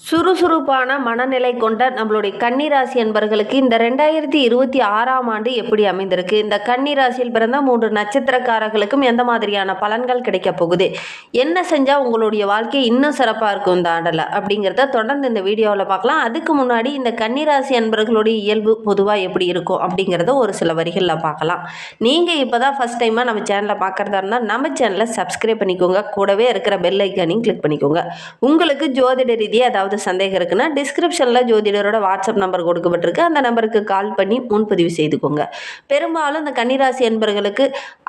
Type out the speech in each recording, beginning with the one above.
சுறுசுறுப்பான மனநிலை கொண்ட நம்மளுடைய கன்னிராசி என்பர்களுக்கு இந்த 2026ஆம் ஆண்டு எப்படி அமைந்திருக்கு? இந்த கன்னிராசியில் பிறந்த 3 நட்சத்திரக்காரர்களுக்கும் எந்த மாதிரியான பலன்கள் கிடைக்கப் போகுது? என்ன செஞ்சா உங்களுடைய வாழ்க்கை இன்னும் சிறப்பா இருக்கும் இந்த ஆண்டுல? அப்படிங்கிறத தொடர்ந்து இந்த வீடியோவில் பார்க்கலாம். அதுக்கு முன்னாடி இந்த கன்னிராசி என்பர்களுடைய இயல்பு பொதுவா எப்படி இருக்கும் அப்படிங்கிறத ஒரு சில வரிகளில் பார்க்கலாம். நீங்க இப்பதான் ஃபர்ஸ்ட் டைமா நம்ம சேனலை பார்க்கறதா இருந்தால் நம்ம சேனலை சப்ஸ்கிரைப் பண்ணிக்கோங்க. கூடவே இருக்கிற பெல் ஐக்கானையும் கிளிக் பண்ணிக்கோங்க. உங்களுக்கு ஜோதிட ரீதியாக ஏதாவது சந்தேகம் இருக்குன்னா டிஸ்கிரிப்ஷனில் ஜோதிடரோட வாட்ஸ்அப் நம்பர் கொடுக்கப்பட்டிருக்கு. அந்த நம்பருக்கு கால் பண்ணி முன்பதிவு செய்துக்கோங்க. பெரும்பாலும் இந்த கன்னிராசி என்பர்களுக்கு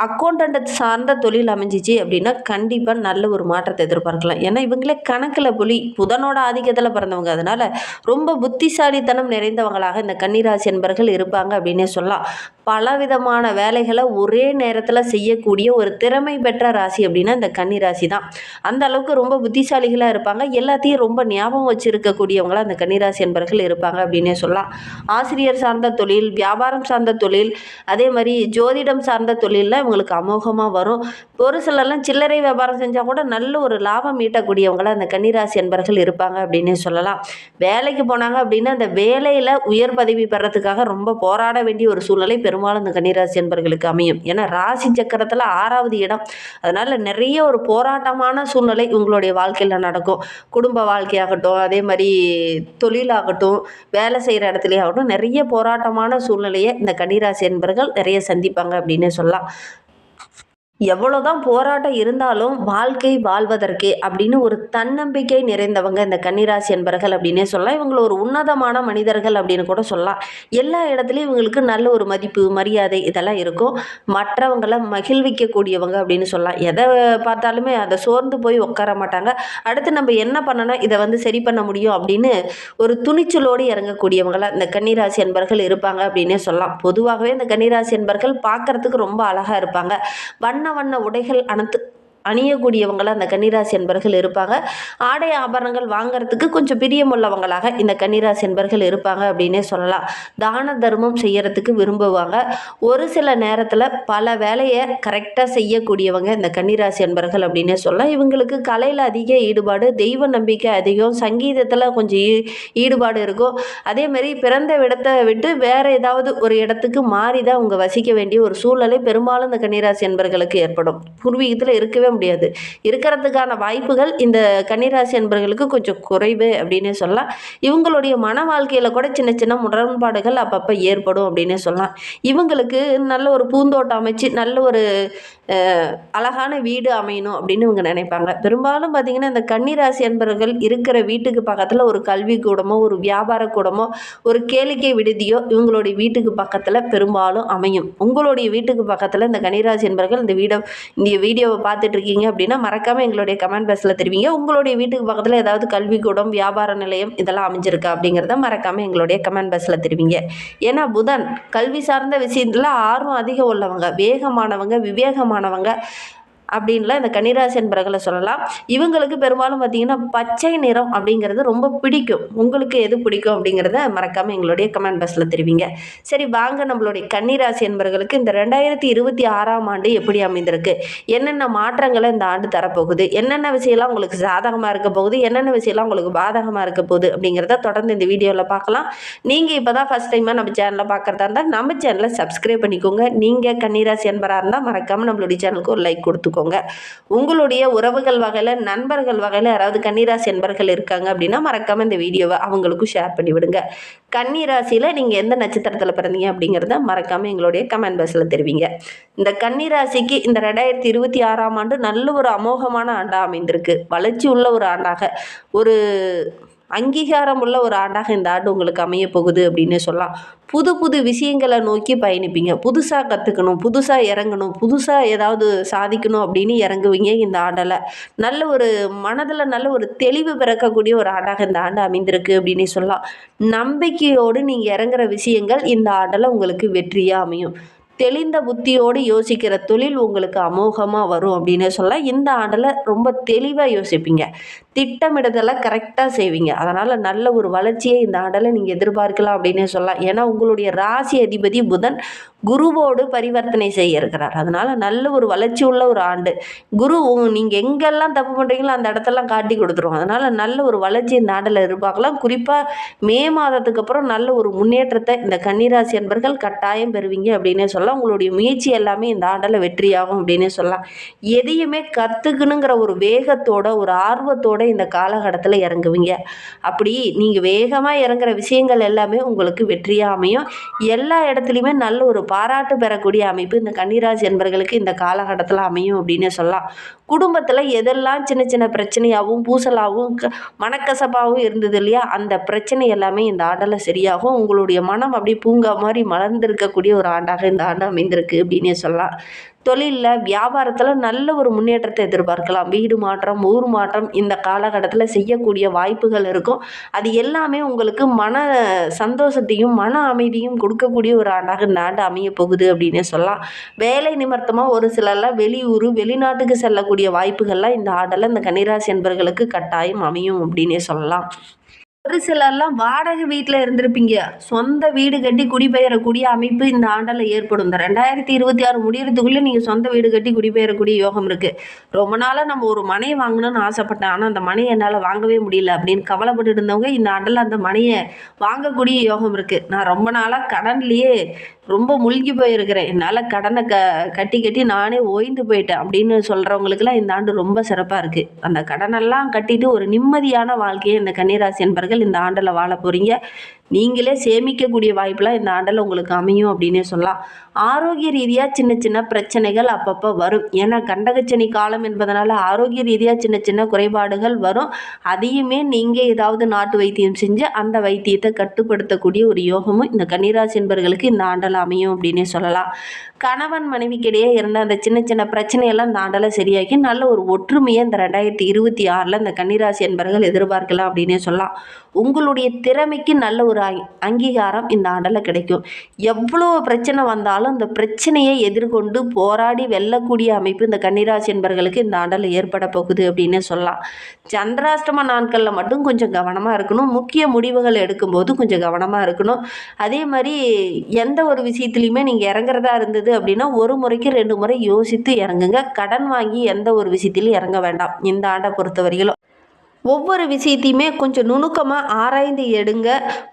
அக்கௌண்டன்ட் சார்ந்த தொழில் அமைஞ்சிச்சு அப்படின்னா கண்டிப்பாக நல்ல ஒரு மாற்றத்தை எதிர்பார்க்கலாம். ஏன்னா இவங்களே கணக்கில் புலி, புதனோட ஆதிக்கத்தில் பிறந்தவங்க. அதனால ரொம்ப புத்திசாலித்தனம் நிறைந்தவங்களாக இந்த கன்னிராசி என்பர்கள் இருப்பாங்க அப்படின்னே சொல்லலாம். பலவிதமான வேலைகளை ஒரே நேரத்தில் செய்யக்கூடிய ஒரு திறமை பெற்ற ராசி அப்படின்னா இந்த கன்னிராசி தான். அந்த அளவுக்கு ரொம்ப புத்திசாலிகளாக இருப்பாங்க. எல்லாத்தையும் ரொம்ப ஞாபகம் வச்சிருக்கக்கூடியவங்களா அந்த கன்னிராசி என்பர்கள் இருப்பாங்க அப்படின்னே சொல்லலாம். ஆசிரியர் சார்ந்த தொழில், வியாபாரம் சார்ந்த தொழில், அதே மாதிரி ஜோதிடம் சார்ந்த தொழிலில் இவங்களுக்கு அமோகமாக வரும். ஒரு சிலர்லாம் சில்லறை வியாபாரம் செஞ்சால் கூட நல்ல ஒரு லாபம் ஈட்டக்கூடியவங்களா அந்த கன்னிராசி என்பர்கள் இருப்பாங்க அப்படின்னே சொல்லலாம். வேலைக்கு போனாங்க அப்படின்னா அந்த வேலையில் உயர் பதவி பெறத்துக்காக ரொம்ப போராட வேண்டிய ஒரு சூழ்நிலை பெரும்பாலும் இந்த கன்னிராசி என்பர்களுக்கு அமையும். ஏன்னா ராசி சக்கரத்தில் 6வது இடம். அதனால நிறைய ஒரு போராட்டமான சூழ்நிலை உங்களுடைய வாழ்க்கையில் நடக்கும். குடும்ப வாழ்க்கையாகட்டும், அதே மாதிரி தொழிலாகட்டும், வேலை செய்கிற இடத்துலையே ஆகட்டும், நிறைய போராட்டமான சூழ்நிலையை இந்த கன்னிராசி என்பர்கள் நிறைய சந்திப்பாங்க அப்படின்னே சொல்லலாம். எவ்வளோதான் போராட்டம் இருந்தாலும் வாழ்க்கை வாழ்வதற்கே அப்படின்னு ஒரு தன்னம்பிக்கை நிறைந்தவங்க இந்த கன்னிராசி என்பர்கள் அப்படின்னே சொல்லலாம். இவங்களை ஒரு உன்னதமான மனிதர்கள் அப்படின்னு கூட சொல்லலாம். எல்லா இடத்துலையும் இவங்களுக்கு நல்ல ஒரு மதிப்பு, மரியாதை இதெல்லாம் இருக்கும். மற்றவங்களை மகிழ்விக்கக்கூடியவங்க அப்படின்னு சொல்லலாம். எதை பார்த்தாலுமே அதை சோர்ந்து போய் உட்கார மாட்டாங்க. அடுத்து நம்ம என்ன பண்ணணும், இதை சரி பண்ண முடியும் அப்படின்னு ஒரு துணிச்சலோடு இறங்கக்கூடியவங்களா இந்த கன்னிராசி என்பர்கள் இருப்பாங்க அப்படின்னே சொல்லலாம். பொதுவாகவே இந்த கன்னிராசி என்பர்கள் பார்க்கறதுக்கு ரொம்ப அழகாக இருப்பாங்க. வண்ண உடைகள் அணியக்கூடியவங்கள அந்த கன்னிராசி என்பர்கள் இருப்பாங்க. ஆடை ஆபரணங்கள் வாங்கிறதுக்கு கொஞ்சம் பிரியமுள்ளவங்களாக இந்த கன்னிராசி என்பர்கள் இருப்பாங்க அப்படின்னே சொல்லலாம். தான தர்மம் செய்யறதுக்கு விரும்புவாங்க. ஒரு சில நேரத்தில் பல வேலையை கரெக்டாக செய்யக்கூடியவங்க இந்த கன்னிராசி என்பர்கள் அப்படின்னே சொல்லலாம். இவங்களுக்கு கலையில் அதிக ஈடுபாடு, தெய்வ நம்பிக்கை அதிகம், சங்கீதத்தில் கொஞ்சம் ஈடுபாடு இருக்கும். அதேமாரி பிறந்த இடத்தை விட்டு வேறு ஏதாவது ஒரு இடத்துக்கு மாறி தான் அவங்க வசிக்க வேண்டிய ஒரு சூழ்நிலை பெரும்பாலும் இந்த கன்னிராசி என்பர்களுக்கு ஏற்படும். பூர்வீகத்தில் இருக்கவே முடியாது. இருக்கிறதுக்கான வாய்ப்புகள் இந்த கன்னிராசி என்பவர்களுக்கு கொஞ்சம் குறைவு அப்படின்னே சொல்லலாம். இவங்களுடைய மன வாழ்க்கையில் கூட சின்ன சின்ன முரண்பாடுகள் அப்பப்போ ஏற்படும் அப்படின்னே சொல்லலாம். இவங்களுக்கு நல்ல ஒரு பூந்தோட்டம் அமைச்சு நல்ல ஒரு அழகான வீடு அமையணும் அப்படின்னு இவங்க நினைப்பாங்க. பெரும்பாலும் பார்த்திங்கன்னா இந்த கன்னிராசி என்பவர்கள் இருக்கிற வீட்டுக்கு பக்கத்தில் ஒரு கல்வி கூடமோ, ஒரு வியாபார கூடமோ, ஒரு கேளிக்கை விடுதியோ இவங்களுடைய வீட்டுக்கு பக்கத்தில் பெரும்பாலும் அமையும். உங்களுடைய வீட்டுக்கு பக்கத்தில் இந்த கன்னிராசி என்பவர்கள் இந்த வீடியோவை பார்த்துட்டு இருக்கீங்க அப்படின்னா மறக்காமல் எங்களுடைய கமெண்ட் பாக்ஸில் தெரிவிங்க. உங்களுடைய வீட்டுக்கு பக்கத்தில் ஏதாவது கல்வி கூடம், வியாபார நிலையம் இதெல்லாம் அமைஞ்சிருக்கா அப்படிங்கிறத மறக்காமல் எங்களுடைய கமெண்ட் பாக்ஸில் தெரிவிங்க. ஏன்னா புதன் கல்வி சார்ந்த விஷயத்தில் ஆர்வம் அதிகம் உள்ளவங்க, வேகமானவங்க, விவேகமானவங்க அப்படின்லாம் இந்த கன்னிராசி என்பவர்களை சொல்லலாம். இவங்களுக்கு பெரும்பாலும் பார்த்திங்கன்னா பச்சை நிறம் அப்படிங்கிறது ரொம்ப பிடிக்கும். உங்களுக்கு எது பிடிக்கும் அப்படிங்கிறத மறக்காமல் எங்களுடைய கமெண்ட் பாக்ஸில் தெரிவிங்க. சரி வாங்க, நம்மளுடைய கன்னிராசி என்பவர்களுக்கு இந்த 2026ஆம் ஆண்டு எப்படி அமைந்திருக்கு, என்னென்ன மாற்றங்களை இந்த ஆண்டு தரப்போகுது, என்னென்ன விஷயம்லாம் உங்களுக்கு சாதகமாக இருக்க போகுது, என்னென்ன விஷயம்லாம் உங்களுக்கு பாதகமாக இருக்க போகுது அப்படிங்கிறத தொடர்ந்து இந்த வீடியோவில் பார்க்கலாம். நீங்கள் இப்போ தான் ஃபஸ்ட் டைமாக நம்ம சேனலை பார்க்குறதா இருந்தால் நம்ம சேனலை சப்ஸ்கிரைப் பண்ணிக்கோங்க. நீங்கள் கன்னிராசி என்பராக இருந்தால் மறக்காமல் நம்மளுடைய சேனலுக்கு ஒரு லைக் கொடுத்துக்கோங்க. உங்களுடைய உறவுகள் வகையில், நண்பர்கள் வகையில் யாராவது கன்னிராசி என்பர்கள் இருக்காங்க அப்படின்னா மறக்காம இந்த வீடியோவை அவங்களுக்கும் ஷேர் பண்ணி விடுங்க. கன்னிராசியில் நீங்கள் எந்த நட்சத்திரத்தில் பிறந்தீங்க அப்படிங்கிறத மறக்காமல் எங்களுடைய கமெண்ட் பாக்ஸில் தெரிவிங்க. இந்த கன்னிராசிக்கு இந்த 2026ஆம் ஆண்டு நல்ல ஒரு அமோகமான ஆண்டாக அமைந்திருக்கு. வளர்ச்சி உள்ள ஒரு ஆண்டாக, ஒரு அங்கீகாரம் உள்ள ஒரு ஆண்டாக இந்த ஆண்டு உங்களுக்கு அமைய போகுது அப்படின்னு சொல்லலாம். புது புது விஷயங்களை நோக்கி பயணிப்பீங்க. புதுசாக கற்றுக்கணும், புதுசாக இறங்கணும், புதுசாக ஏதாவது சாதிக்கணும் அப்படின்னு இறங்குவீங்க இந்த ஆண்டில். நல்ல ஒரு மனதில் நல்ல ஒரு தெளிவு பிறக்கக்கூடிய ஒரு ஆண்டாக இந்த ஆண்டு அமைந்திருக்கு அப்படின்னு சொல்லலாம். நம்பிக்கையோடு நீங்கள் இறங்குற விஷயங்கள் இந்த ஆண்டில் உங்களுக்கு வெற்றியாக அமையும். தெளிந்த புத்தியோடு யோசிக்கிற தொழில் உங்களுக்கு அமோகமாக வரும் அப்படின்னு சொல்லலாம். இந்த ஆண்டில் ரொம்ப தெளிவாக யோசிப்பீங்க, திட்டமிடுதலை கரெக்டாக செய்வீங்க. அதனால் நல்ல ஒரு வளர்ச்சியை இந்த ஆண்டில் நீங்கள் எதிர்பார்க்கலாம் அப்படின்னே சொல்லலாம். ஏன்னா உங்களுடைய ராசி அதிபதி புதன் குருவோடு பரிவர்த்தனை செய்ய இருக்கிறார். அதனால் நல்ல ஒரு வளர்ச்சி உள்ள ஒரு ஆண்டு. குரு நீங்கள் எங்கெல்லாம் தப்பு பண்ணுறீங்களோ அந்த இடத்தெல்லாம் காட்டி கொடுத்துரும். அதனால் நல்ல ஒரு வளர்ச்சி இந்த ஆண்டில் எதிர்பார்க்கலாம். குறிப்பாக மே மாதத்துக்கு அப்புறம் நல்ல ஒரு முன்னேற்றத்தை இந்த கன்னிராசி என்பர்கள் கட்டாயம் பெறுவீங்க அப்படின்னே சொல்லலாம். உங்களுடைய முயற்சி எல்லாமே இந்த ஆண்டில் வெற்றியாகும் அப்படின்னே சொல்லலாம். எதையுமே கற்றுக்கணுங்கிற ஒரு வேகத்தோட ஒரு ஆர்வத்தோட இந்த காலகட்டத்தில் இறங்குவீங்க. அப்படி நீங்கள் வேகமாக இறங்குற விஷயங்கள் எல்லாமே உங்களுக்கு வெற்றியாக அமையும். எல்லா இடத்துலையுமே நல்ல ஒரு பாராட்டு பெறக்கூடிய அமைப்பு இந்த கன்னிராசி என்பர்களுக்கு இந்த காலகட்டத்தில் அமையும் அப்படின்னு சொல்லலாம். குடும்பத்தில் எதெல்லாம் சின்ன சின்ன பிரச்சனையாகவும் பூசலாகவும் மனக்கசப்பாகவும் இருந்தது இல்லையா, அந்த பிரச்சனை எல்லாமே இந்த ஆண்டில் சரியாகும். உங்களுடைய மனம் அப்படி பூங்கா மாதிரி மலர்ந்திருக்கக்கூடிய ஒரு ஆண்டாக இந்த ஆண்டு அமைந்திருக்கு அப்படின்னே சொல்லலாம். தொழிலில் வியாபாரத்தில் நல்ல ஒரு முன்னேற்றத்தை எதிர்பார்க்கலாம். வீடு மாற்றம், ஊர் மாற்றம் இந்த காலகட்டத்தில் செய்யக்கூடிய வாய்ப்புகள் இருக்கும். அது எல்லாமே உங்களுக்கு மன சந்தோஷத்தையும் மன அமைதியும் கொடுக்கக்கூடிய ஒரு ஆண்டாக இந்த ஆண்டு அமைய போகுது அப்படின்னே சொல்லலாம். வேலை நிமித்தமாக ஒரு சிலர்லாம் வெளியூர் வெளிநாட்டுக்கு செல்லக்கூடிய வாய்ப்புகள்லாம் இந்த ஆண்டில் இந்த கன்னிராசி என்பர்களுக்கு கட்டாயம் அமையும் அப்படின்னே சொல்லலாம். ஒரு சிலர்லாம் வாடகை வீட்டில் இருந்திருப்பீங்க, சொந்த வீடு கட்டி குடிபெயரக்கூடிய அமைப்பு இந்த ஆண்டில் ஏற்படும். இந்த 2026 முடியறதுக்குள்ளே நீங்கள் சொந்த வீடு கட்டி குடிபெயரக்கூடிய யோகம் இருக்குது. ரொம்ப நாளாக நம்ம ஒரு மனையை வாங்கணும்னு ஆசைப்பட்டேன், ஆனால் அந்த மனையை என்னால் வாங்கவே முடியல அப்படின்னு கவலைப்பட்டு இருந்தவங்க இந்த ஆண்டில் அந்த மனையை வாங்கக்கூடிய யோகம் இருக்குது. நான் ரொம்ப நாளாக கடன்லேயே ரொம்ப மூழ்கி போயிருக்கிறேன், என்னால் கடனை கட்டி கட்டி நானே ஓய்ந்து போயிட்டேன் அப்படின்னு சொல்கிறவங்களுக்குலாம் இந்த ஆண்டு ரொம்ப சிறப்பாக இருக்குது. அந்த கடனெல்லாம் கட்டிட்டு ஒரு நிம்மதியான வாழ்க்கையை இந்த கன்னிராசி என்பர்கள் இந்த ஆண்டில் வாழ போகிறீங்க. நீங்களே சேமிக்கக்கூடிய வாய்ப்பெலாம் இந்த ஆண்டில் உங்களுக்கு அமையும் அப்படின்னே சொல்லலாம். ஆரோக்கிய ரீதியாக சின்ன சின்ன பிரச்சனைகள் அப்பப்போ வரும். ஏன்னா கண்டகச்சனி காலம் என்பதனால ஆரோக்கிய ரீதியாக சின்ன சின்ன குறைபாடுகள் வரும். அதையுமே நீங்கள் ஏதாவது நாட்டு வைத்தியம் செஞ்சு அந்த வைத்தியத்தை கட்டுப்படுத்தக்கூடிய ஒரு யோகமும் இந்த கன்னிராசி என்பர்களுக்கு இந்த ஆண்டில் அமையும் அப்படின்னே சொல்லலாம். கணவன் மனைவிக்கிடையே இருந்த அந்த சின்ன சின்ன பிரச்சனையெல்லாம் இந்த ஆண்டில் சரியாகி நல்ல ஒரு ஒற்றுமையை இந்த 2026 இந்த கன்னிராசி என்பர்கள் எதிர்பார்க்கலாம் அப்படின்னே சொல்லலாம். உங்களுடைய திறமைக்கு நல்ல ஒரு அங்கீகாரம் இந்த ஆண்டில் கிடைக்கும். எவ்வளோ பிரச்சனை வந்தாலும் அந்த பிரச்சனையை எதிர்கொண்டு போராடி வெல்லக்கூடிய அமைப்பு இந்த கன்னிராசி என்பர்களுக்கு இந்த ஆண்டில் ஏற்பட போகுது அப்படின்னு சொல்லலாம். சந்திராஷ்டம நாட்களில் மட்டும் கொஞ்சம் கவனமாக இருக்கணும். முக்கிய முடிவுகள் எடுக்கும்போது கொஞ்சம் கவனமாக இருக்கணும். அதே மாதிரி எந்த ஒரு விஷயத்துலையுமே நீங்கள் இறங்குறதா இருந்தது அப்படின்னா ஒரு முறைக்கு 2 முறை யோசித்து இறங்குங்க. கடன் வாங்கி எந்த ஒரு விஷயத்திலையும் இறங்க வேண்டாம் இந்த ஆண்டை பொறுத்தவரையிலும். ஒவ்வொரு விஷயத்தையுமே கொஞ்சம் நுணுக்கமாக ஆராய்ந்து எடுங்க.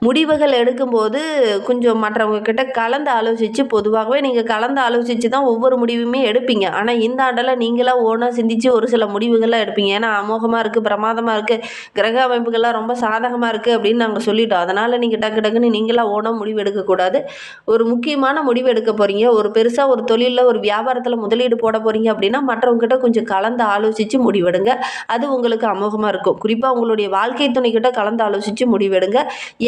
முடிவுகள் எடுக்கும்போது கொஞ்சம் மற்றவங்க கிட்ட கலந்து ஆலோசித்து, பொதுவாகவே நீங்கள் கலந்து ஆலோசித்து தான் ஒவ்வொரு முடிவுமே எடுப்பீங்க. ஆனால் இந்த ஆண்டில் நீங்களாக ஓனாக சிந்தித்து ஒரு சில முடிவுகள்லாம் எடுப்பீங்க. ஏன்னா அமோகமாக இருக்குது, பிரமாதமாக இருக்குது, கிரக அமைப்புகள்லாம் ரொம்ப சாதகமாக இருக்குது அப்படின்னு நாங்கள் சொல்லிட்டோம். அதனால் நீங்கள் டக்கு டக்குன்னு நீங்களாக ஓனாக முடிவு எடுக்கக்கூடாது. ஒரு முக்கியமான முடிவு எடுக்க போகிறீங்க, ஒரு பெருசாக ஒரு தொழிலில் ஒரு வியாபாரத்தில் முதலீடு போட போகிறீங்க அப்படின்னா மற்றவங்க கிட்ட கொஞ்சம் கலந்து ஆலோசித்து முடிவெடுங்க. அது உங்களுக்கு அமோகமாக இருக்கும். குறிப்பாக உங்களுடைய வாழ்க்கை துணைக்கிட்ட கலந்து ஆலோசித்து முடிவெடுங்க.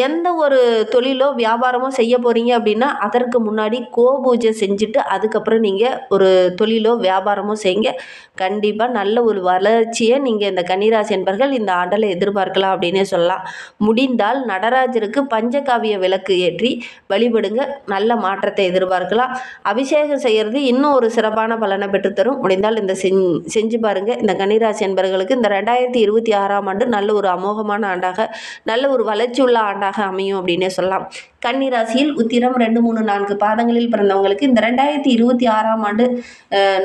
எந்த ஒரு தொழிலோ வியாபாரமோ செய்ய போகிறீங்க அப்படின்னா அதற்கு முன்னாடி பூஜை செஞ்சுட்டு அதுக்கப்புறம் நீங்கள் ஒரு தொழிலோ வியாபாரமோ செய்யுங்க. கண்டிப்பாக நல்ல ஒரு வளர்ச்சியை நீங்கள் இந்த கன்னிராசி என்பர்கள் இந்த ஆண்டில் எதிர்பார்க்கலாம் அப்படின்னே சொல்லலாம். முடிந்தால் நடராஜருக்கு பஞ்சகாவிய விளக்கு ஏற்றி வழிபடுங்க. நல்ல மாற்றத்தை எதிர்பார்க்கலாம். அபிஷேகம் செய்கிறது இன்னும் ஒரு சிறப்பான பலனை பெற்றுத்தரும். முடிந்தால் இந்த செஞ்சு பாருங்கள். இந்த கன்னிராசி என்பர்களுக்கு இந்த 2026 ஆண்டு நல்ல ஒரு அமோகமான ஆண்டாக, நல்ல ஒரு வளர்ச்சி உள்ள ஆண்டாக அமையும் அப்படின்னே சொல்லலாம். கன்னிராசியில் உத்திரம் 2, 3, 4 பாதங்களில் பிறந்தவங்களுக்கு இந்த 2026 ஆண்டு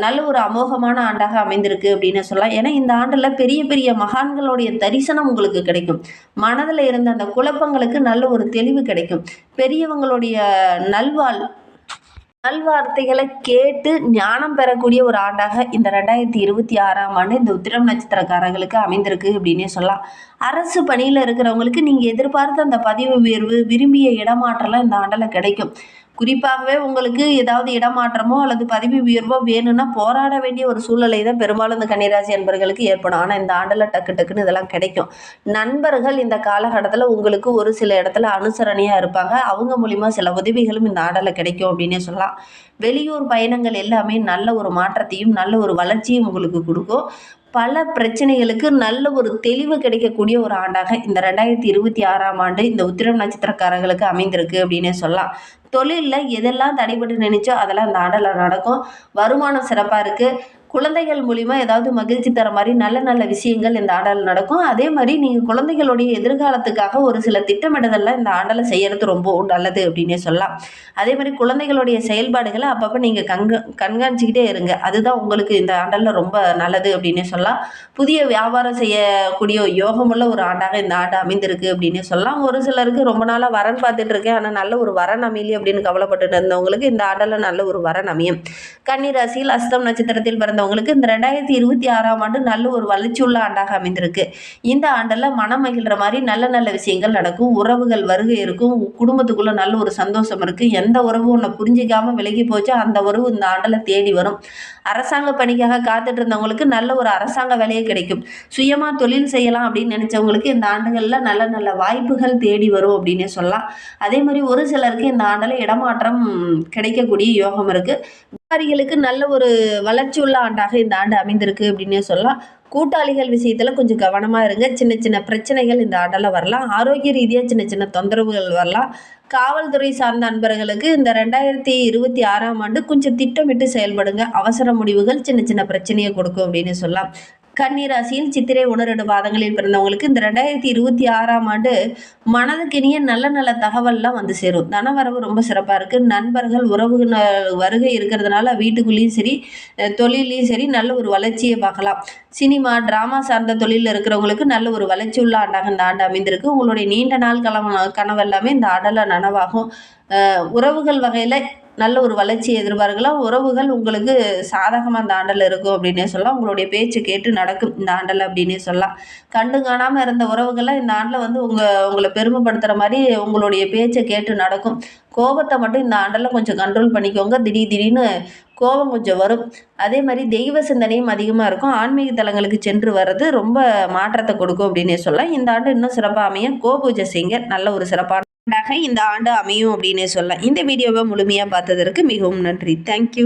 நல்ல ஒரு அமோகமான ஆண்டாக அமைந்திருக்கு அப்படின்னு சொல்லலாம். ஏன்னா இந்த ஆண்டில் பெரிய பெரிய மகான்களுடைய தரிசனம் உங்களுக்கு கிடைக்கும். மனதில் இருந்த அந்த குழப்பங்களுக்கு நல்ல ஒரு தெளிவு கிடைக்கும். பெரியவங்களுடைய நல்வார்த்தைகளை கேட்டு ஞானம் பெறக்கூடிய ஒரு ஆண்டாக இந்த 2026 ஆண்டு இந்த உத்திரம் நட்சத்திரக்காரர்களுக்கு அமைந்திருக்கு அப்படின்னே சொல்லலாம். அரசு பணியில் இருக்கிறவங்களுக்கு நீங்கள் எதிர்பார்த்த அந்த பதவி உயர்வு, விரும்பிய இடமாற்றம்லாம் இந்த ஆண்டில் கிடைக்கும். குறிப்பாகவே உங்களுக்கு ஏதாவது இடமாற்றமோ அல்லது பதவி உயர்வோ வேணும்னா போராட வேண்டிய ஒரு சூழ்நிலை தான் பெரும்பாலும் இந்த கன்னிராசி என்பர்களுக்கு ஏற்படும். ஆனால் இந்த ஆண்டில் டக்கு டக்குன்னு இதெல்லாம் கிடைக்கும். நண்பர்கள் இந்த காலகட்டத்தில் உங்களுக்கு ஒரு சில இடத்துல அனுசரணையாக இருப்பாங்க. அவங்க மூலிமா சில உதவிகளும் இந்த ஆண்டில் கிடைக்கும் அப்படின்னே சொல்லலாம். வெளியூர் பயணங்கள் எல்லாமே நல்ல ஒரு மாற்றத்தையும் நல்ல ஒரு வளர்ச்சியும் உங்களுக்கு கொடுக்கும். பல பிரச்சனைகளுக்கு நல்ல ஒரு தெளிவு கிடைக்கக்கூடிய ஒரு ஆண்டாக இந்த 2026ஆம் ஆண்டு இந்த உத்திரம் நட்சத்திரக்காரர்களுக்கு அமைந்திருக்கு அப்படின்னே சொல்லலாம். தொழில்ல எதெல்லாம் தடைபட்டு நினைச்சோ அதெல்லாம் இந்த ஆண்டுல நடக்கும். வருமானம் சிறப்பா இருக்கு. குழந்தைகள் மூலியமா ஏதாவது மகிழ்ச்சி தர மாரி நல்ல நல்ல விஷயங்கள் இந்த ஆண்டால நடக்கும். அதே மாரி நீங்க குழந்தைகளுடைய எதிர்காலத்துக்காக ஒரு சில திட்டமிடுதல்லாம் இந்த ஆண்டுல செய்யறது ரொம்ப நல்லது அப்படின்னே சொல்லலாம். அதே மாரி குழந்தைகளுடைய செயல்பாடுகள அப்பப்ப நீங்க கண்காணிச்சுக்கிட்டே இருங்க. அதுதான் உங்களுக்கு இந்த ஆண்டுல ரொம்ப நல்லது அப்படின்னே சொல்லலாம். புதிய வியாபாரம் செய்யக்கூடிய யோகமுள்ள ஒரு ஆண்டாக இந்த ஆண்டு அமைந்திருக்கு அப்படின்னே சொல்லலாம். ஒரு சிலருக்கு ரொம்ப நாளா வரன் பார்த்துட்டு இருக்கேன். ஆனா நல்ல ஒரு வரன் அமையலையே அப்படின்னு கவலைப்பட்டுட்டு இருந்தவங்களுக்கு இந்த ஆண்டுல நல்ல ஒரு வரன் அமையும். கன்னி ராசியில் அஸ்தம் நட்சத்திரத்தில் பிறந்தவங்களுக்கு இந்த 2026ஆம் ஆண்டு நல்ல ஒரு வளர்ச்சியுள்ள ஆண்டாக அமைந்திருக்கு. இந்த ஆண்டுல மனம் மகிழ்ற மாதிரி நல்ல நல்ல விஷயங்கள் நடக்கும். உறவுகள் வருகை இருக்கும். குடும்பத்துக்குள்ள நல்ல ஒரு சந்தோஷம் இருக்கு. எந்த உறவு உன்னை புரிஞ்சிக்காம விலகி போச்சோ அந்த உறவு இந்த ஆண்டுல தேடி வரும். அரசாங்க பணிக்காக காத்துட்டு இருந்தவங்களுக்கு நல்ல ஒரு அரசாங்க வேலையே கிடைக்கும். சுயமா தொழில் செய்யலாம் அப்படின்னு நினைச்சவங்களுக்கு இந்த ஆண்டுகள்ல நல்ல நல்ல வாய்ப்புகள் தேடி வரும் அப்படின்னே சொல்லலாம். அதே மாதிரி ஒரு சிலருக்கு இந்த ஆண்டுல இடமாற்றம் கிடைக்கக்கூடிய யோகம் இருக்கு. வியாபாரிகளுக்கு நல்ல ஒரு வளர்ச்சி உள்ள ஆண்டாக இந்த ஆண்டு அமைந்திருக்கு அப்படின்னே சொல்லலாம். கூட்டாளிகள் விஷயத்துல கொஞ்சம் கவனமா இருங்க. சின்ன சின்ன பிரச்சனைகள் இந்த ஆண்டுல வரலாம். ஆரோக்கிய ரீதியா சின்ன சின்ன தொந்தரவுகள் வரலாம். காவல்துறை சார்ந்த அன்பர்களுக்கு இந்த 2026ஆம் ஆண்டு கொஞ்சம் திட்டமிட்டு செயல்படுங்க. அவசர முடிவுகள் சின்ன சின்ன பிரச்சனையை கொடுக்கும் அப்படின்னு சொல்லலாம். கன்னி ராசியில் சித்திரை 1, 2 பாதங்களில் பிறந்தவங்களுக்கு இந்த 2026ஆம் ஆண்டு மனதுக்கினிய நல்ல நல்ல தகவல்லாம் வந்து சேரும். தனவரவு ரொம்ப சிறப்பாக இருக்குது. நண்பர்கள் உறவுகள் வருகை இருக்கிறதுனால வீட்டுக்குள்ளேயும் சரி தொழிலையும் சரி நல்ல ஒரு வளர்ச்சியை பார்க்கலாம். சினிமா டிராமா சார்ந்த தொழிலில் இருக்கிறவங்களுக்கு நல்ல ஒரு வளர்ச்சி உள்ள ஆண்டாக இந்த ஆண்டு அமைந்திருக்கு. உங்களுடைய நீண்ட நாள் கனவு எல்லாமே இந்த ஆண்டில் நனவாகும். உறவுகள் வகையில் நல்ல ஒரு வளர்ச்சி எதிர்பார்க்கலாம். உறவுகள் உங்களுக்கு சாதகமாக இந்த ஆண்டில் இருக்கும் அப்படின்னே சொல்லலாம். உங்களுடைய பேச்சு கேட்டு நடக்கும் இந்த ஆண்டில் அப்படின்னே சொல்லலாம். கண்டு காணாமல் இருந்த உறவுகள்லாம் இந்த ஆண்டில் வந்து உங்களை பெருமைப்படுத்துகிற மாதிரி உங்களுடைய பேச்சை கேட்டு நடக்கும். கோபத்தை மட்டும் இந்த ஆண்டில் கொஞ்சம் கண்ட்ரோல் பண்ணிக்கோங்க. திடீர்னு கோபம் கொஞ்சம் வரும். அதே மாதிரி தெய்வ சிந்தனையும் அதிகமாக இருக்கும். ஆன்மீக தலங்களுக்கு சென்று வர்றது ரொம்ப மாற்றத்தை கொடுக்கும் அப்படின்னே சொல்லலாம். இந்த ஆண்டு இன்னும் சிறப்பாக அமைய கோபூஜை செய்யுங்க. நல்ல ஒரு சிறப்பான ஆண்டாக இந்த ஆண்டு அமையும் அப்படின்னே சொல்லலாம். இந்த வீடியோவை முழுமையாக பார்த்ததற்கு மிகவும் நன்றி. தேங்க்யூ.